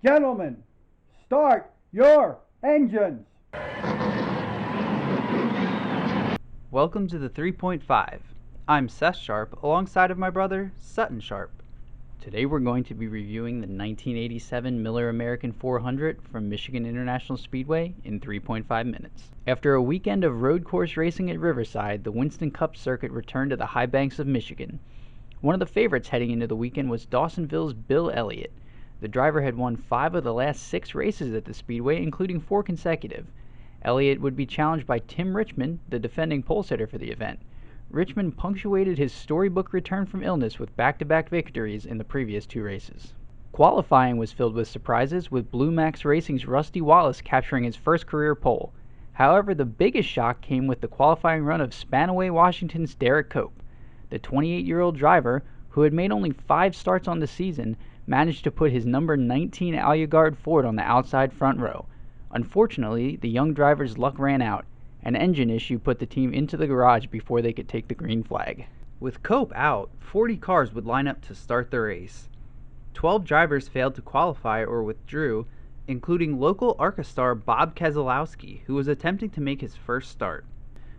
Gentlemen, start your engines. Welcome to the 3.5. I'm Seth Sharp, alongside of my brother, Sutton Sharp. Today we're going to be reviewing the 1987 Miller American 400 from Michigan International Speedway in 3.5 minutes. After a weekend of road course racing at Riverside, the Winston Cup circuit returned to the high banks of Michigan. One of the favorites heading into the weekend was Dawsonville's Bill Elliott. The driver had won 5 of the last 6 races at the Speedway, including 4 consecutive. Elliott would be challenged by Tim Richmond, the defending pole sitter for the event. Richmond punctuated his storybook return from illness with back-to-back victories in the previous 2 races. Qualifying was filled with surprises, with Blue Max Racing's Rusty Wallace capturing his first career pole. However, the biggest shock came with the qualifying run of Spanaway, Washington's Derek Cope. The 28-year-old driver, who had made only 5 starts on the season, managed to put his number 19 Aluard Ford on the outside front row. Unfortunately, the young driver's luck ran out. An engine issue put the team into the garage before they could take the green flag. With Cope out, 40 cars would line up to start the race. 12 drivers failed to qualify or withdrew, including local ARCA star Bob Keselowski, who was attempting to make his first start.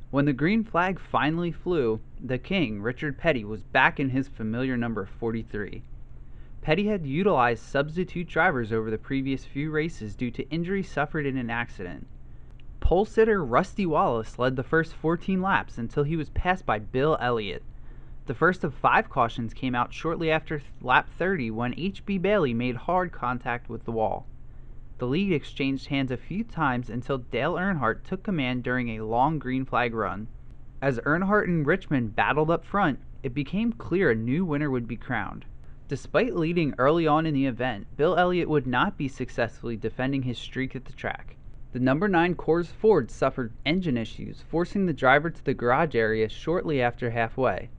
When the green flag finally flew, the king, Richard Petty, was back in his familiar number 43. Petty had utilized substitute drivers over the previous few races due to injuries suffered in an accident. Pole sitter Rusty Wallace led the first 14 laps until he was passed by Bill Elliott. The first of 5 cautions came out shortly after lap 30 when H.B. Bailey made hard contact with the wall. The lead exchanged hands a few times until Dale Earnhardt took command during a long green flag run. As Earnhardt and Richmond battled up front, it became clear a new winner would be crowned. Despite leading early on in the event, Bill Elliott would not be successfully defending his streak at the track. The number 9 Coors Ford suffered engine issues, forcing the driver to the garage area shortly after halfway.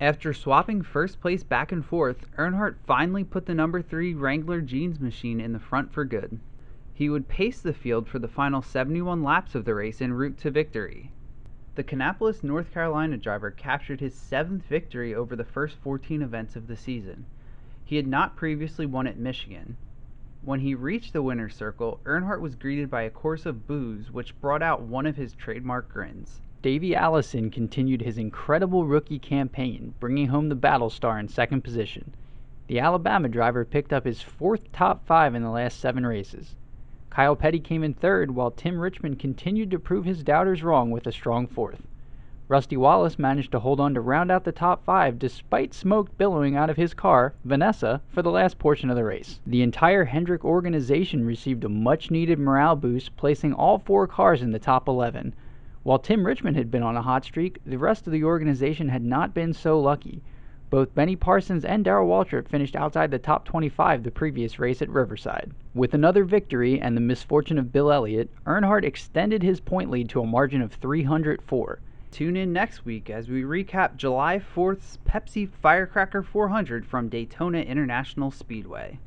After swapping first place back and forth, Earnhardt finally put the number 3 Wrangler jeans machine in the front for good. He would pace the field for the final 71 laps of the race en route to victory. The Kannapolis, North Carolina driver captured his 7th victory over the first 14 events of the season. He had not previously won at Michigan. When he reached the winner's circle, Earnhardt was greeted by a chorus of boos, which brought out one of his trademark grins. Davey Allison continued his incredible rookie campaign, bringing home the battle star in 2nd position. The Alabama driver picked up his 4th top 5 in the last 7 races. Kyle Petty came in 3rd, while Tim Richmond continued to prove his doubters wrong with a strong 4th. Rusty Wallace managed to hold on to round out the top 5 despite smoke billowing out of his car, Vanessa, for the last portion of the race. The entire Hendrick organization received a much-needed morale boost, placing all 4 cars in the top 11. While Tim Richmond had been on a hot streak, the rest of the organization had not been so lucky. Both Benny Parsons and Darrell Waltrip finished outside the top 25 the previous race at Riverside. With another victory and the misfortune of Bill Elliott, Earnhardt extended his point lead to a margin of 304. Tune in next week as we recap July 4th's Pepsi Firecracker 400 from Daytona International Speedway.